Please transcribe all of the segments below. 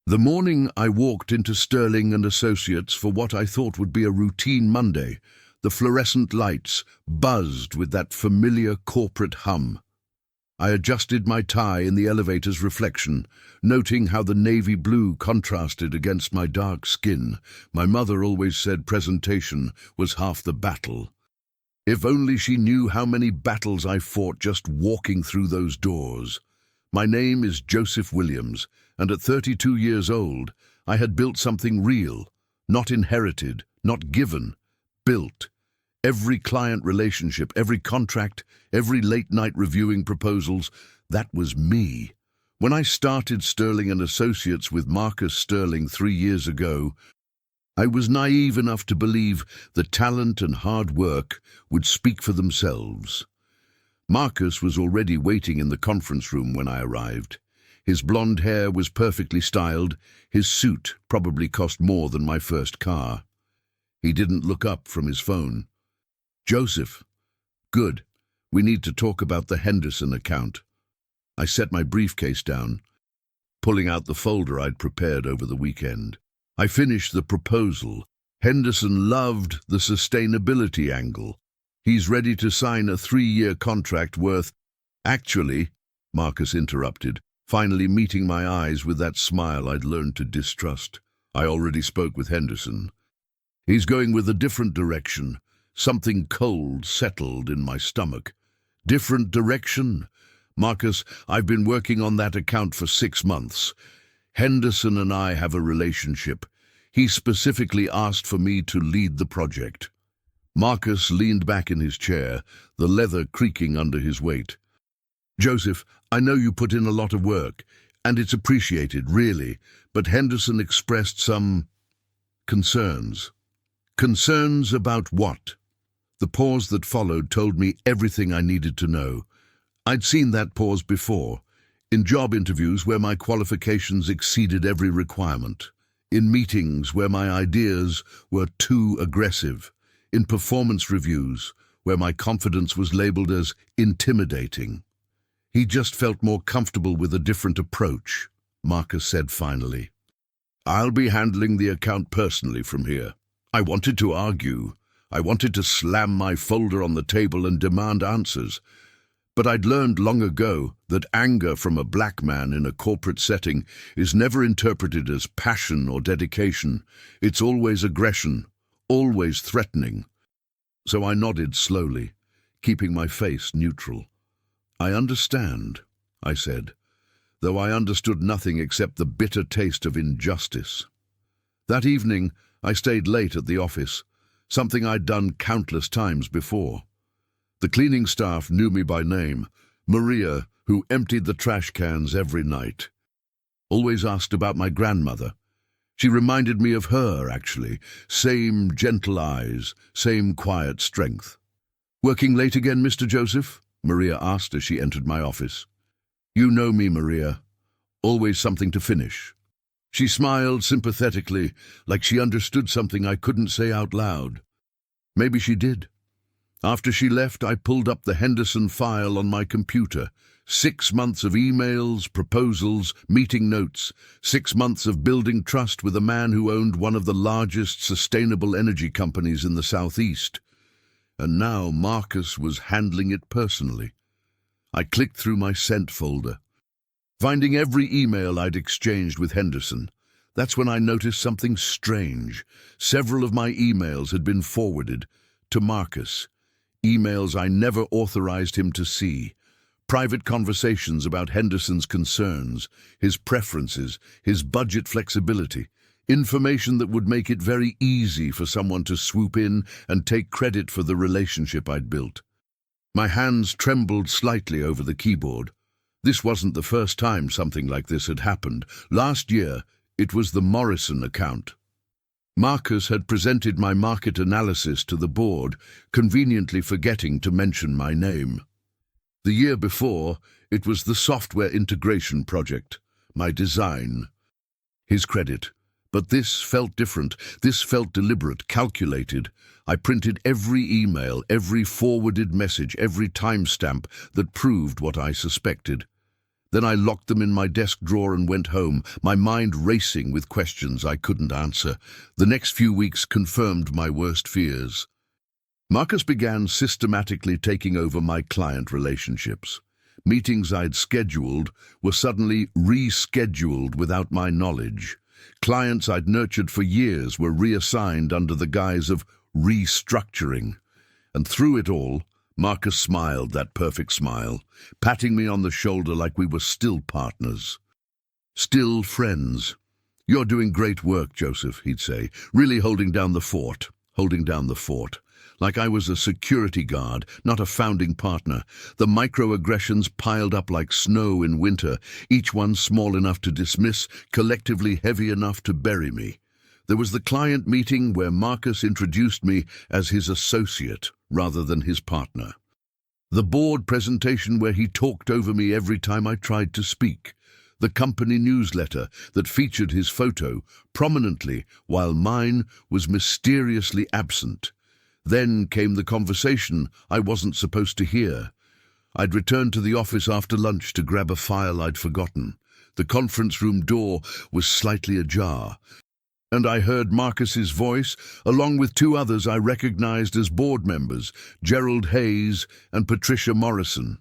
The morning I walked into Sterling and Associates for what I thought would be a routine Monday, the fluorescent lights buzzed with that familiar corporate hum. I adjusted my tie in the elevator's reflection, noting how the navy blue contrasted against my dark skin. My mother always said presentation was half the battle. If only she knew how many battles I fought just walking through those doors. My name is Joseph Williams, and at 32 years old, I had built something real, not inherited, not given, built. Every client relationship, every contract, every late-night reviewing proposals, that was me. When I started Sterling and Associates with Marcus Sterling 3 years ago, I was naive enough to believe that talent and hard work would speak for themselves. Marcus was already waiting in the conference room when I arrived. His blonde hair was perfectly styled. His suit probably cost more than my first car. He didn't look up from his phone. "Joseph." "Good. We need to talk about the Henderson account." I set my briefcase down, pulling out the folder I'd prepared over the weekend. I finished the proposal. Henderson loved the sustainability angle. He's ready to sign a 3-year contract worth— "Actually," Marcus interrupted, finally meeting my eyes with that smile I'd learned to distrust. "I already spoke with Henderson. He's going with a different direction." Something cold settled in my stomach. "Different direction?" "Marcus, I've been working on that account for 6 months. Henderson and I have a relationship. He specifically asked for me to lead the project." Marcus leaned back in his chair, the leather creaking under his weight. "Joseph, I know you put in a lot of work, and it's appreciated, really, but Henderson expressed some concerns." "Concerns about what?" The pause that followed told me everything I needed to know. I'd seen that pause before, in job interviews where my qualifications exceeded every requirement, in meetings where my ideas were too aggressive, in performance reviews where my confidence was labeled as intimidating. "He just felt more comfortable with a different approach," Marcus said finally. "I'll be handling the account personally from here." I wanted to argue. I wanted to slam my folder on the table and demand answers. But I'd learned long ago that anger from a black man in a corporate setting is never interpreted as passion or dedication. It's always aggression, always threatening. So I nodded slowly, keeping my face neutral. "I understand," I said, though I understood nothing except the bitter taste of injustice. That evening, I stayed late at the office, something I'd done countless times before. The cleaning staff knew me by name, Maria, who emptied the trash cans every night. Always asked about my grandmother. She reminded me of her, actually. Same gentle eyes, same quiet strength. "Working late again, Mr. Joseph?" Maria asked as she entered my office. "You know me, Maria. Always something to finish." She smiled sympathetically, like she understood something I couldn't say out loud. Maybe she did. After she left, I pulled up the Henderson file on my computer. 6 months of emails, proposals, meeting notes. 6 months of building trust with a man who owned one of the largest sustainable energy companies in the Southeast. And now Marcus was handling it personally. I clicked through my sent folder, finding every email I'd exchanged with Henderson. That's when I noticed something strange. Several of my emails had been forwarded to Marcus. Emails I never authorized him to see. Private conversations about Henderson's concerns, his preferences, his budget flexibility. Information that would make it very easy for someone to swoop in and take credit for the relationship I'd built. My hands trembled slightly over the keyboard. This wasn't the first time something like this had happened. Last year, it was the Morrison account. Marcus had presented my market analysis to the board, conveniently forgetting to mention my name. The year before, it was the software integration project, my design. His credit. But this felt different. This felt deliberate, calculated. I printed every email, every forwarded message, every timestamp that proved what I suspected. Then I locked them in my desk drawer and went home, my mind racing with questions I couldn't answer. The next few weeks confirmed my worst fears. Marcus began systematically taking over my client relationships. Meetings I'd scheduled were suddenly rescheduled without my knowledge. Clients I'd nurtured for years were reassigned under the guise of restructuring. And through it all, Marcus smiled that perfect smile, patting me on the shoulder like we were still partners. Still friends. "You're doing great work, Joseph," he'd say, "really holding down the fort. Like I was a security guard, not a founding partner. The microaggressions piled up like snow in winter, each one small enough to dismiss, collectively heavy enough to bury me. There was the client meeting where Marcus introduced me as his associate rather than his partner. The board presentation where he talked over me every time I tried to speak. The company newsletter that featured his photo prominently while mine was mysteriously absent. Then came the conversation I wasn't supposed to hear. I'd returned to the office after lunch to grab a file I'd forgotten. The conference room door was slightly ajar, and I heard Marcus's voice, along with two others I recognized as board members, Gerald Hayes and Patricia Morrison.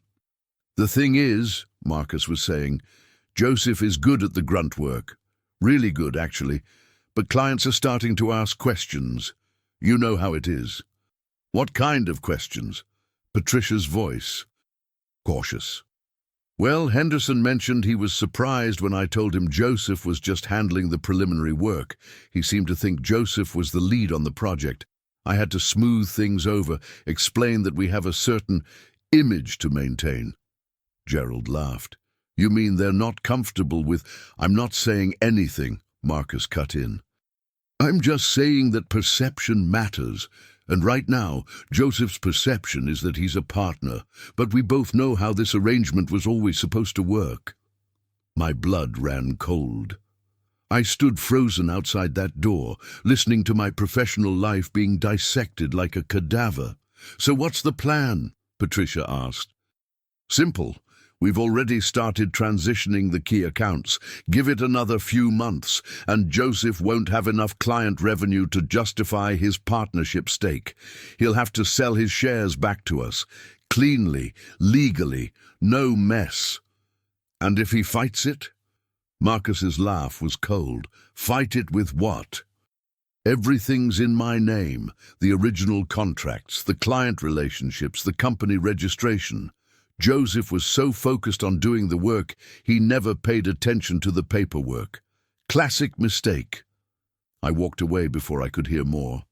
"The thing is," Marcus was saying, "Joseph is good at the grunt work. Really good, actually. But clients are starting to ask questions. You know how it is." "What kind of questions?" Patricia's voice. Cautious. "Well, Henderson mentioned he was surprised when I told him Joseph was just handling the preliminary work. He seemed to think Joseph was the lead on the project. I had to smooth things over, explain that we have a certain image to maintain." Gerald laughed. "You mean they're not comfortable with—" "I'm not saying anything," Marcus cut in. "I'm just saying that perception matters. And right now, Joseph's perception is that he's a partner, but we both know how this arrangement was always supposed to work." My blood ran cold. I stood frozen outside that door, listening to my professional life being dissected like a cadaver. "So what's the plan?" Patricia asked. "Simple. We've already started transitioning the key accounts. Give it another few months, and Joseph won't have enough client revenue to justify his partnership stake. He'll have to sell his shares back to us. Cleanly, legally, no mess." "And if he fights it?" Marcus's laugh was cold. "Fight it with what?" "Everything's in my name. The original contracts, the client relationships, the company registration. Joseph was so focused on doing the work, he never paid attention to the paperwork. Classic mistake." I walked away before I could hear more.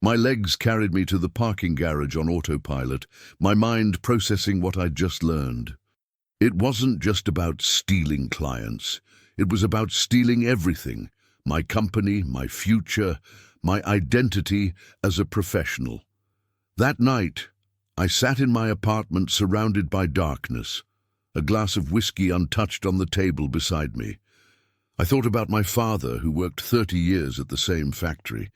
My legs carried me to the parking garage on autopilot, my mind processing what I'd just learned. It wasn't just about stealing clients. It was about stealing everything. My company, my future, my identity as a professional. That night, I sat in my apartment surrounded by darkness, a glass of whiskey untouched on the table beside me. I thought about my father, who worked 30 years at the same factory,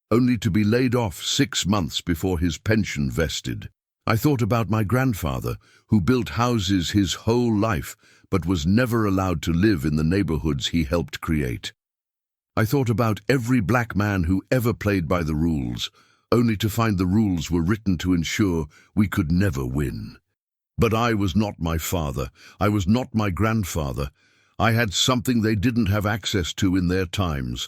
only to be laid off 6 months before his pension vested. I thought about my grandfather, who built houses his whole life, but was never allowed to live in the neighborhoods he helped create. I thought about every black man who ever played by the rules, only to find the rules were written to ensure we could never win. But I was not my father. I was not my grandfather. I had something they didn't have access to in their times.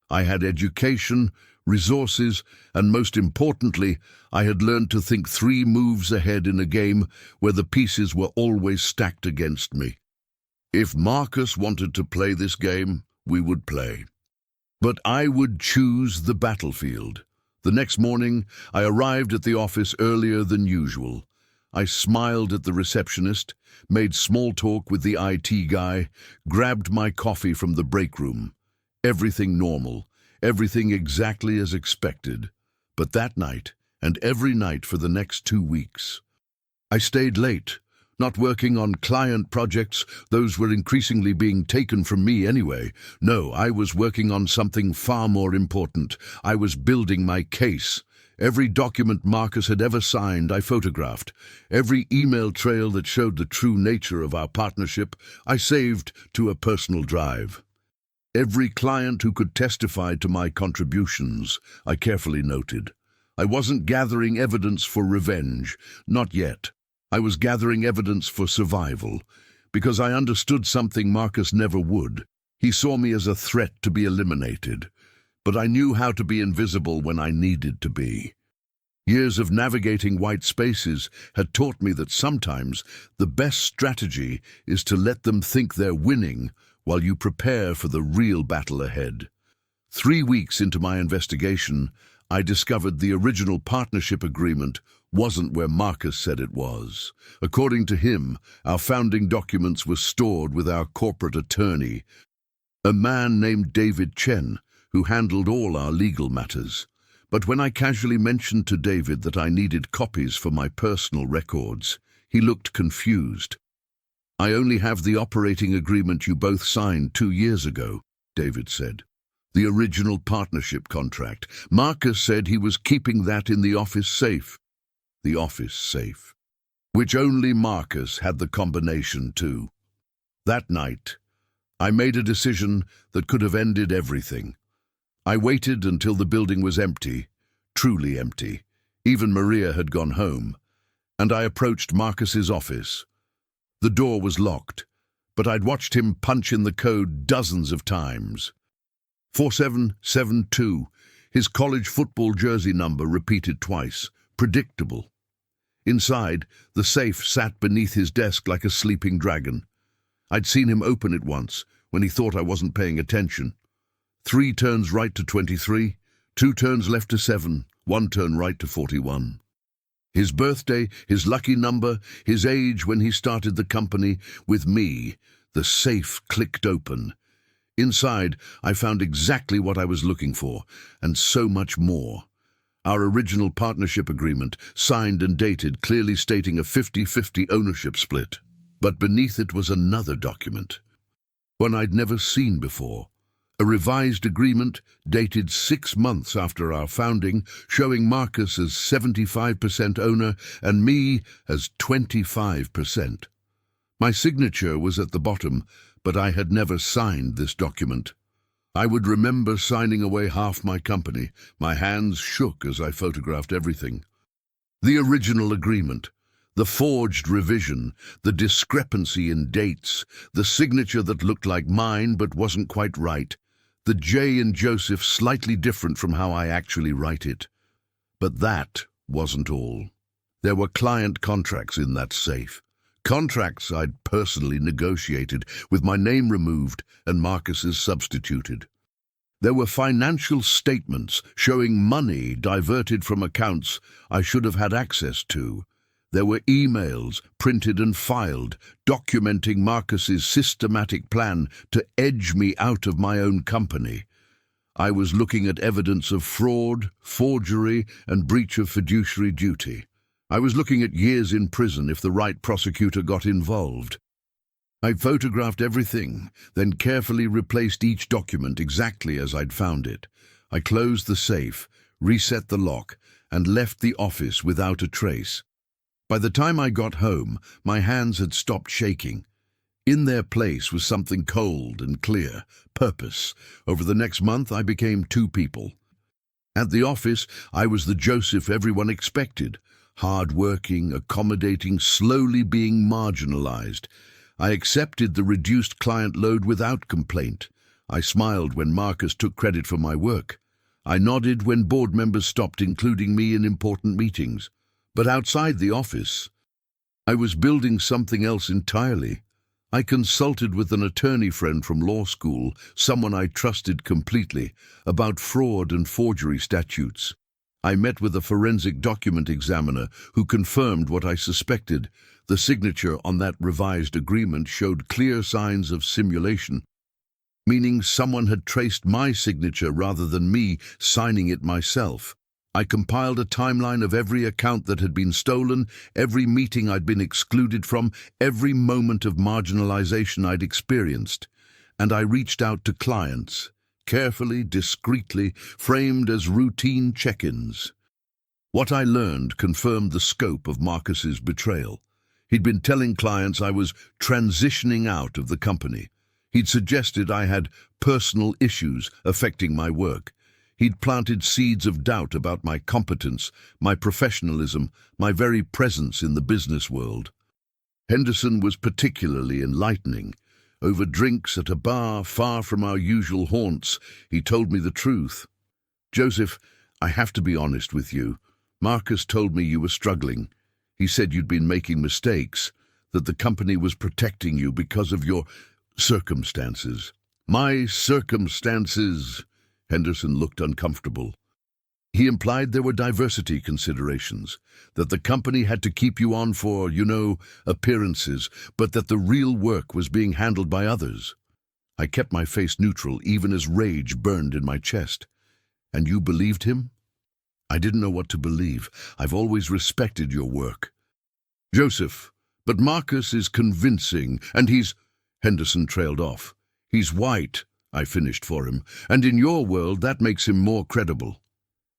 I had education, resources, and most importantly, I had learned to think 3 moves ahead in a game where the pieces were always stacked against me. If Marcus wanted to play this game, we would play. But I would choose the battlefield. The next morning, I arrived at the office earlier than usual. I smiled at the receptionist, made small talk with the IT guy, grabbed my coffee from the break room. Everything normal, everything exactly as expected. But that night, and every night for the next 2 weeks, I stayed late, not working on client projects. Those were increasingly being taken from me anyway. No, I was working on something far more important. I was building my case. Every document Marcus had ever signed, I photographed. Every email trail that showed the true nature of our partnership, I saved to a personal drive. Every client who could testify to my contributions, I carefully noted. I wasn't gathering evidence for revenge, not yet. I was gathering evidence for survival, because I understood something Marcus never would. He saw me as a threat to be eliminated, but I knew how to be invisible when I needed to be. Years of navigating white spaces had taught me that sometimes the best strategy is to let them think they're winning while you prepare for the real battle ahead. 3 weeks into my investigation, I discovered the original partnership agreement wasn't where Marcus said it was. According to him, our founding documents were stored with our corporate attorney, a man named David Chen, who handled all our legal matters. But when I casually mentioned to David that I needed copies for my personal records, he looked confused. "I only have the operating agreement you both signed 2 years ago," David said. "The original partnership contract. Marcus said he was keeping that in the office safe." The office safe, which only Marcus had the combination to. That night, I made a decision that could have ended everything. I waited until the building was empty, truly empty. Even Maria had gone home, and I approached Marcus's office. The door was locked, but I'd watched him punch in the code dozens of times. 4772, his college football jersey number repeated twice, predictable. Inside, the safe sat beneath his desk like a sleeping dragon. I'd seen him open it once, when he thought I wasn't paying attention. 3 turns right to 23, 2 turns left to 7, 1 turn right to 41. His birthday, his lucky number, his age when he started the company. With me, the safe clicked open. Inside, I found exactly what I was looking for, and so much more. Our original partnership agreement, signed and dated, clearly stating a 50-50 ownership split. But beneath it was another document, one I'd never seen before. A revised agreement dated 6 months after our founding, showing Marcus as 75% owner and me as 25%. My signature was at the bottom, but I had never signed this document. I would remember signing away half my company. My hands shook as I photographed everything. The original agreement, the forged revision, the discrepancy in dates, the signature that looked like mine but wasn't quite right, the J in Joseph slightly different from how I actually write it. But that wasn't all. There were client contracts in that safe. Contracts I'd personally negotiated, with my name removed and Marcus's substituted. There were financial statements showing money diverted from accounts I should have had access to. There were emails, printed and filed, documenting Marcus's systematic plan to edge me out of my own company. I was looking at evidence of fraud, forgery, and breach of fiduciary duty. I was looking at years in prison if the right prosecutor got involved. I photographed everything, then carefully replaced each document exactly as I'd found it. I closed the safe, reset the lock, and left the office without a trace. By the time I got home, my hands had stopped shaking. In their place was something cold and clear, purpose. Over the next month, I became 2 people. At the office, I was the Joseph everyone expected, hard-working, accommodating, slowly being marginalized. I accepted the reduced client load without complaint. I smiled when Marcus took credit for my work. I nodded when board members stopped including me in important meetings. But outside the office, I was building something else entirely. I consulted with an attorney friend from law school, someone I trusted completely, about fraud and forgery statutes. I met with a forensic document examiner who confirmed what I suspected. The signature on that revised agreement showed clear signs of simulation, meaning someone had traced my signature rather than me signing it myself. I compiled a timeline of every account that had been stolen, every meeting I'd been excluded from, every moment of marginalization I'd experienced. And I reached out to clients, carefully, discreetly, framed as routine check-ins. What I learned confirmed the scope of Marcus's betrayal. He'd been telling clients I was transitioning out of the company. He'd suggested I had personal issues affecting my work. He'd planted seeds of doubt about my competence, my professionalism, my very presence in the business world. Henderson was particularly enlightening. Over drinks at a bar far from our usual haunts, he told me the truth. "Joseph, I have to be honest with you. Marcus told me you were struggling. He said you'd been making mistakes, that the company was protecting you because of your circumstances." "My circumstances?" Henderson looked uncomfortable. He implied there were diversity considerations, that the company had to keep you on for, appearances, but that the real work was being handled by others. I kept my face neutral, even as rage burned in my chest. "And you believed him?" "I didn't know what to believe. I've always respected your work." "Joseph, but Marcus is convincing, and he's—" Henderson trailed off. "He's white," I finished for him, "and in your world that makes him more credible."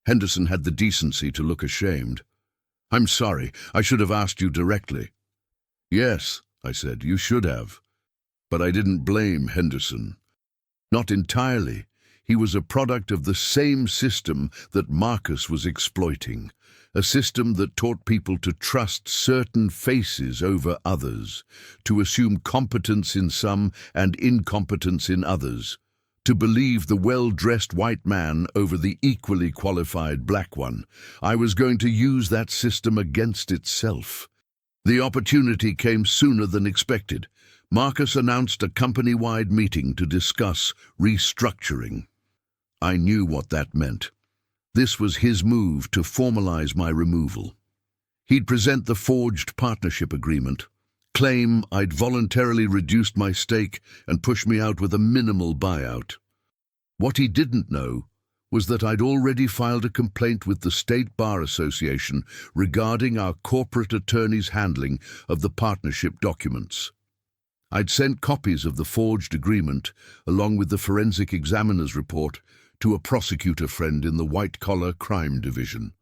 Henderson had the decency to look ashamed. "I'm sorry, I should have asked you directly." "Yes," I said, "you should have." But I didn't blame Henderson. Not entirely. He was a product of the same system that Marcus was exploiting, a system that taught people to trust certain faces over others, to assume competence in some and incompetence in others, to believe the well-dressed white man over the equally qualified black one. I was going to use that system against itself. The opportunity came sooner than expected. Marcus announced a company-wide meeting to discuss restructuring. I knew what that meant. This was his move to formalize my removal. He'd present the forged partnership agreement, claim I'd voluntarily reduced my stake, and push me out with a minimal buyout. What he didn't know was that I'd already filed a complaint with the State Bar Association regarding our corporate attorney's handling of the partnership documents. I'd sent copies of the forged agreement, along with the forensic examiner's report, to a prosecutor friend in the white-collar crime division.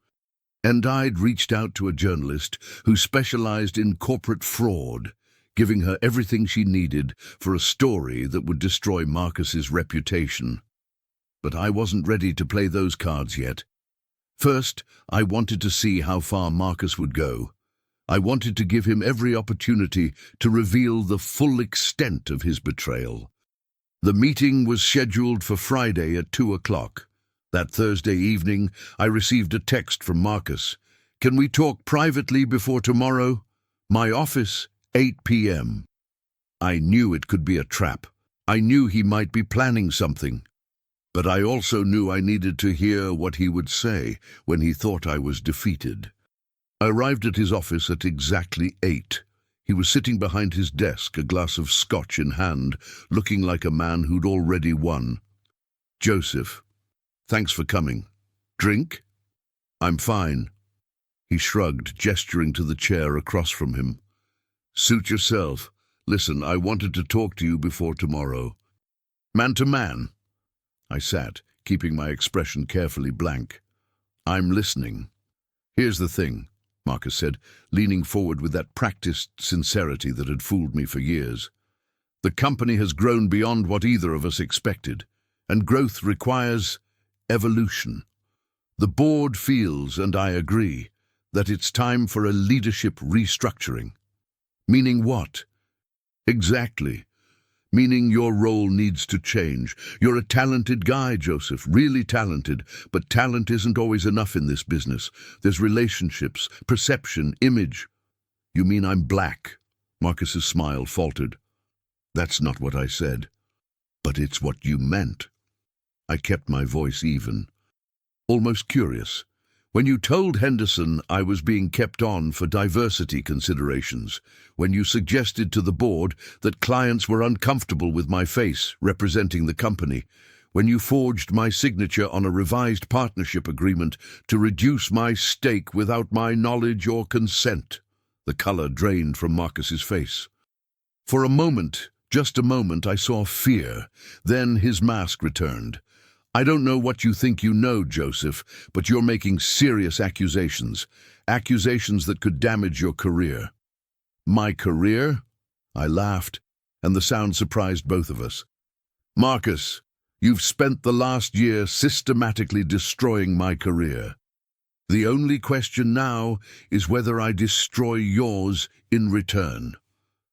And I'd reached out to a journalist who specialized in corporate fraud, giving her everything she needed for a story that would destroy Marcus's reputation. But I wasn't ready to play those cards yet. First, I wanted to see how far Marcus would go. I wanted to give him every opportunity to reveal the full extent of his betrayal. The meeting was scheduled for Friday at 2 o'clock. That Thursday evening, I received a text from Marcus. "Can we talk privately before tomorrow? My office, 8 p.m. I knew it could be a trap. I knew he might be planning something. But I also knew I needed to hear what he would say when he thought I was defeated. I arrived at his office at exactly 8. He was sitting behind his desk, a glass of scotch in hand, looking like a man who'd already won. "Joseph, thanks for coming. Drink?" "I'm fine." He shrugged, gesturing to the chair across from him. "Suit yourself. Listen, I wanted to talk to you before tomorrow. Man to man." I sat, keeping my expression carefully blank. "I'm listening." "Here's the thing," Marcus said, leaning forward with that practiced sincerity that had fooled me for years. "The company has grown beyond what either of us expected, and growth requires evolution. The board feels, and I agree, that it's time for a leadership restructuring." "Meaning what?" "Exactly. Meaning your role needs to change. You're a talented guy, Joseph, really talented, but talent isn't always enough in this business. There's relationships, perception, image." "You mean I'm black?" Marcus's smile faltered. "That's not what I said. But it's what you meant." I kept my voice even. "Almost curious. When you told Henderson I was being kept on for diversity considerations, when you suggested to the board that clients were uncomfortable with my face representing the company, when you forged my signature on a revised partnership agreement to reduce my stake without my knowledge or consent," the color drained from Marcus's face. For a moment, just a moment, I saw fear. Then his mask returned. I don't know what you think you know, Joseph, but you're making serious accusations. Accusations that could damage your career. My career? I laughed, and the sound surprised both of us. Marcus, you've spent the last year systematically destroying my career. The only question now is whether I destroy yours in return.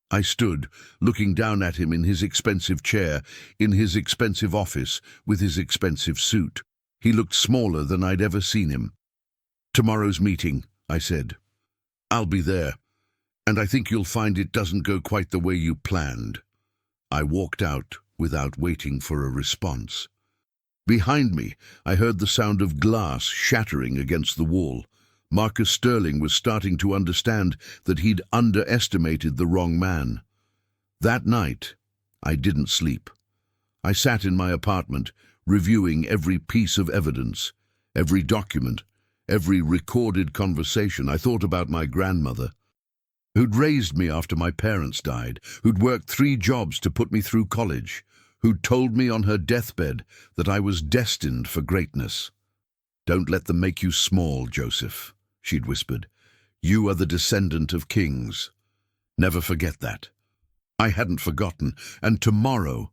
I stood, looking down at him in his expensive chair, in his expensive office, with his expensive suit. He looked smaller than I'd ever seen him. Tomorrow's meeting, I said. I'll be there, and I think you'll find it doesn't go quite the way you planned. I walked out without waiting for a response. Behind me, I heard the sound of glass shattering against the wall. Marcus Sterling was starting to understand that he'd underestimated the wrong man. That night, I didn't sleep. I sat in my apartment, reviewing every piece of evidence, every document, every recorded conversation. I thought about my grandmother, who'd raised me after my parents died, who'd worked 3 jobs to put me through college, who'd told me on her deathbed that I was destined for greatness. "Don't let them make you small, Joseph," she'd whispered. "You are the descendant of kings. Never forget that." I hadn't forgotten, and tomorrow,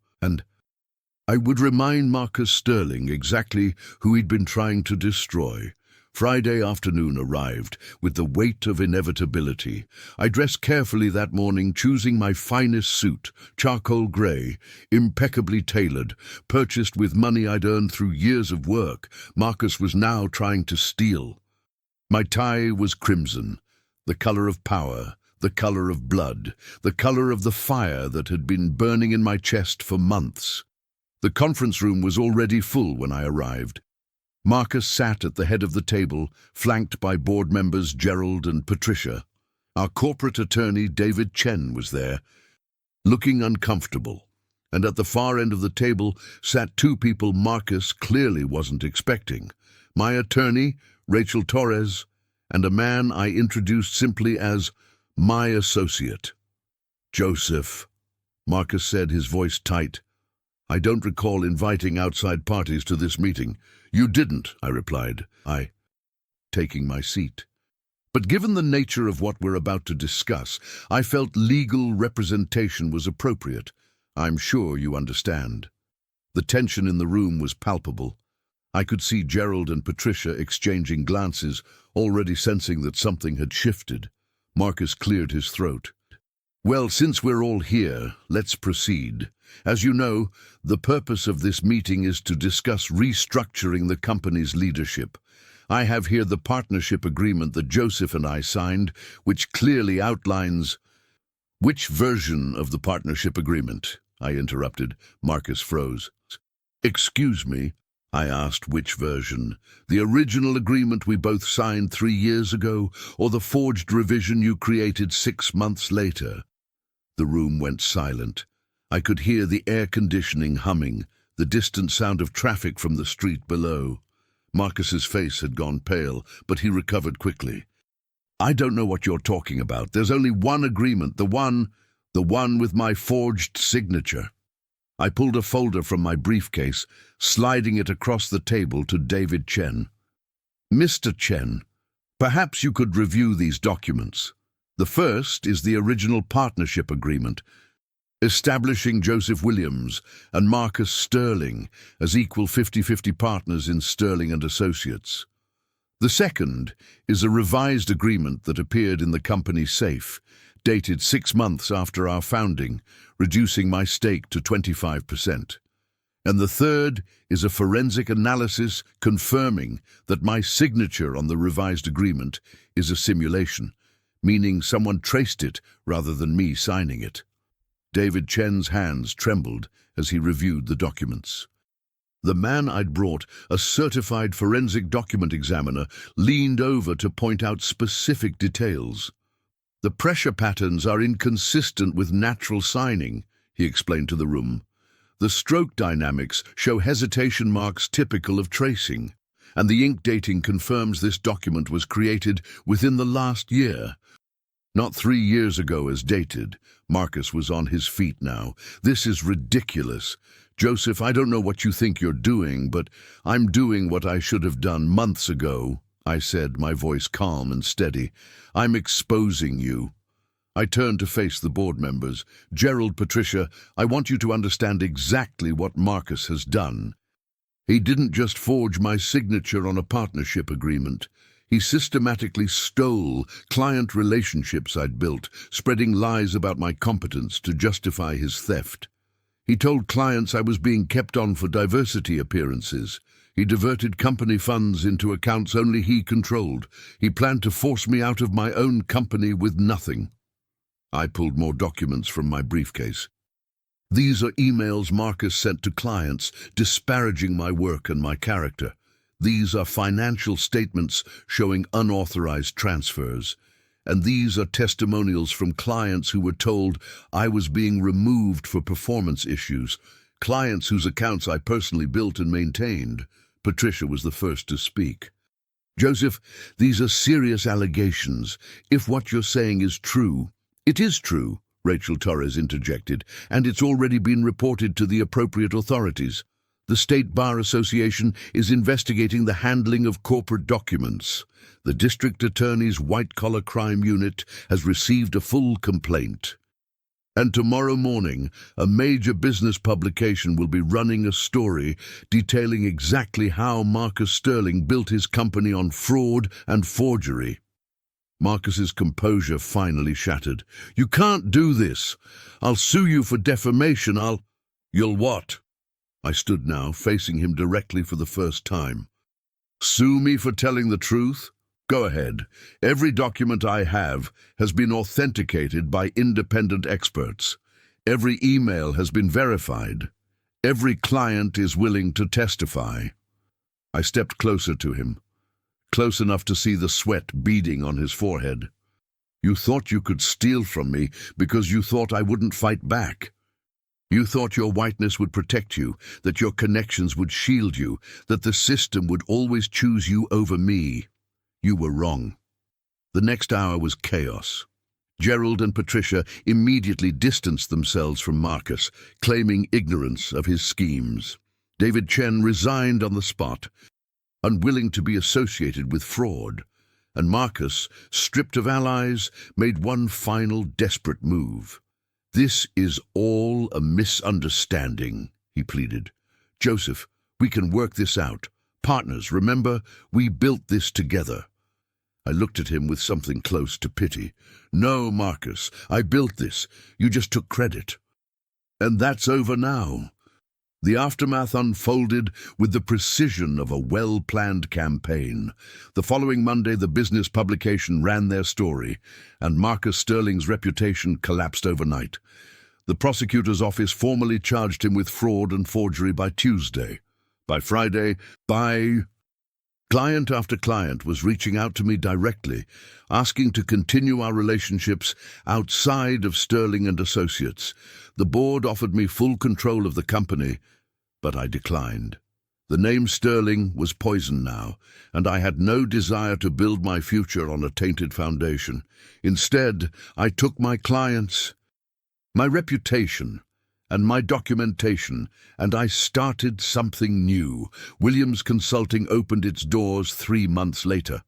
I would remind Marcus Sterling exactly who he'd been trying to destroy. Friday afternoon arrived with the weight of inevitability. I dressed carefully that morning, choosing my finest suit, charcoal grey, impeccably tailored, purchased with money I'd earned through years of work. Marcus was now trying to steal. My tie was crimson, the colour of power, the colour of blood, the colour of the fire that had been burning in my chest for months. The conference room was already full when I arrived. Marcus sat at the head of the table, flanked by board members Gerald and Patricia. Our corporate attorney, David Chen, was there, looking uncomfortable. And at the far end of the table sat 2 people Marcus clearly wasn't expecting. My attorney, Rachel Torres, and a man I introduced simply as my associate. "Joseph," Marcus said, his voice tight. "I don't recall inviting outside parties to this meeting." "You didn't," I replied, taking my seat. "But given the nature of what we're about to discuss, I felt legal representation was appropriate. I'm sure you understand." The tension in the room was palpable. I could see Gerald and Patricia exchanging glances, already sensing that something had shifted. Marcus cleared his throat. "Well, since we're all here, let's proceed. As you know, the purpose of this meeting is to discuss restructuring the company's leadership. I have here the partnership agreement that Joseph and I signed, which clearly outlines—" "Which version of the partnership agreement?" I interrupted. Marcus froze. "Excuse me?" I asked. "Which version? The original agreement we both signed 3 years ago, or the forged revision you created 6 months later?" The room went silent. I could hear the air conditioning humming, the distant sound of traffic from the street below. Marcus's face had gone pale, but he recovered quickly. "I don't know what you're talking about. There's only one agreement, the one with my forged signature." I pulled a folder from my briefcase, sliding it across the table to David Chen. "Mr. Chen, perhaps you could review these documents. The first is the original partnership agreement, establishing Joseph Williams and Marcus Sterling as equal 50-50 partners in Sterling and Associates. The second is a revised agreement that appeared in the company safe, dated 6 months after our founding, reducing my stake to 25%. And the third is a forensic analysis confirming that my signature on the revised agreement is a simulation, meaning someone traced it rather than me signing it." David Chen's hands trembled as he reviewed the documents. The man I'd brought, a certified forensic document examiner, leaned over to point out specific details. "The pressure patterns are inconsistent with natural signing," he explained to the room. "The stroke dynamics show hesitation marks typical of tracing, and the ink dating confirms this document was created within the last year. Not 3 years ago as dated." Marcus was on his feet now. "This is ridiculous. Joseph, I don't know what you think you're doing, but I'm doing what I should have done months ago, I said, my voice calm and steady. I'm exposing you. I turned to face the board members. Gerald, Patricia, I want you to understand exactly what Marcus has done. He didn't just forge my signature on a partnership agreement. He systematically stole client relationships I'd built, spreading lies about my competence to justify his theft. He told clients I was being kept on for diversity appearances. He diverted company funds into accounts only he controlled. He planned to force me out of my own company with nothing. I pulled more documents from my briefcase. These are emails Marcus sent to clients, disparaging my work and my character. These are financial statements showing unauthorized transfers. And these are testimonials from clients who were told I was being removed for performance issues, clients whose accounts I personally built and maintained. Patricia was the first to speak. Joseph, these are serious allegations. If what you're saying is true, it is true, Rachel Torres interjected, and it's already been reported to the appropriate authorities. The State Bar Association is investigating the handling of corporate documents. The District Attorney's white-collar crime unit has received a full complaint. And tomorrow morning, a major business publication will be running a story detailing exactly how Marcus Sterling built his company on fraud and forgery. Marcus's composure finally shattered. You can't do this. I'll sue you for defamation. You'll what? I stood now, facing him directly for the first time. Sue me for telling the truth? Go ahead. Every document I have has been authenticated by independent experts. Every email has been verified. Every client is willing to testify. I stepped closer to him, close enough to see the sweat beading on his forehead. You thought you could steal from me because you thought I wouldn't fight back. You thought your whiteness would protect you, that your connections would shield you, that the system would always choose you over me. You were wrong. The next hour was chaos. Gerald and Patricia immediately distanced themselves from Marcus, claiming ignorance of his schemes. David Chen resigned on the spot, unwilling to be associated with fraud, and Marcus, stripped of allies, made one final desperate move. This is all a misunderstanding, he pleaded. Joseph, we can work this out. Partners, remember, we built this together. I looked at him with something close to pity. No, Marcus, I built this. You just took credit. And that's over now. The aftermath unfolded with the precision of a well-planned campaign. The following Monday, the business publication ran their story, and Marcus Sterling's reputation collapsed overnight. The prosecutor's office formally charged him with fraud and forgery by Tuesday. By Friday, client after client was reaching out to me directly, asking to continue our relationships outside of Sterling and Associates. The board offered me full control of the company, but I declined. The name Sterling was poison now, and I had no desire to build my future on a tainted foundation. Instead, I took my clients, my reputation, and my documentation, and I started something new. Williams Consulting opened its doors 3 months later.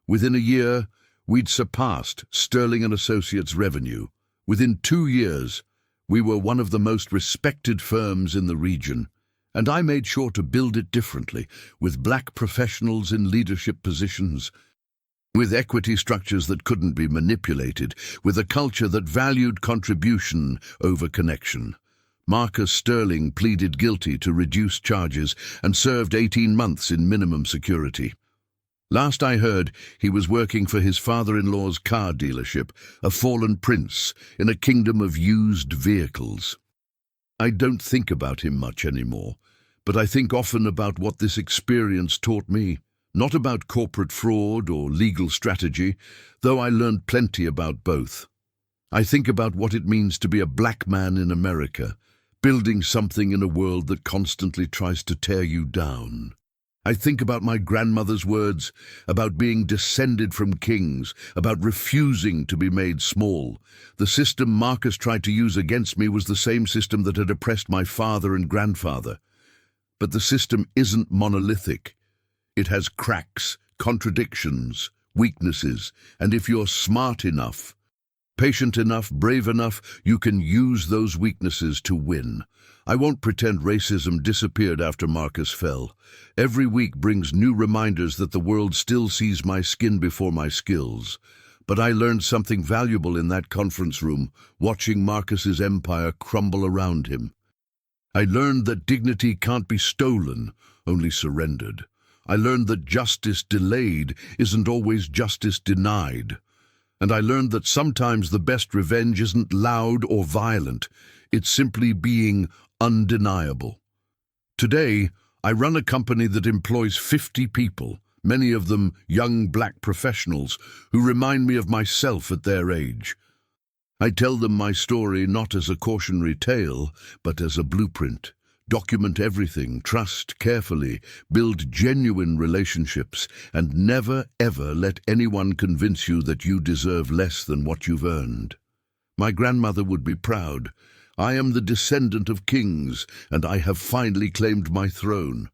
Within a year, we'd surpassed Sterling and Associates' revenue. Within 2 years, we were one of the most respected firms in the region. And I made sure to build it differently, with black professionals in leadership positions, with equity structures that couldn't be manipulated, with a culture that valued contribution over connection. Marcus Sterling pleaded guilty to reduced charges and served 18 months in minimum security. Last I heard, he was working for his father-in-law's car dealership, a fallen prince in a kingdom of used vehicles. I don't think about him much anymore, but I think often about what this experience taught me. Not about corporate fraud or legal strategy, though I learned plenty about both. I think about what it means to be a black man in America, building something in a world that constantly tries to tear you down. I think about my grandmother's words, about being descended from kings, about refusing to be made small. The system Marcus tried to use against me was the same system that had oppressed my father and grandfather. But the system isn't monolithic. It has cracks, contradictions, weaknesses, and if you're smart enough, patient enough, brave enough, you can use those weaknesses to win. I won't pretend racism disappeared after Marcus fell. Every week brings new reminders that the world still sees my skin before my skills. But I learned something valuable in that conference room, watching Marcus's empire crumble around him. I learned that dignity can't be stolen, only surrendered. I learned that justice delayed isn't always justice denied. And I learned that sometimes the best revenge isn't loud or violent. It's simply being undeniable. Today, I run a company that employs 50 people, many of them young black professionals who remind me of myself at their age. I tell them my story not as a cautionary tale, but as a blueprint. Document everything, trust carefully, build genuine relationships, and never ever let anyone convince you that you deserve less than what you've earned. My grandmother would be proud. I am the descendant of kings, and I have finally claimed my throne.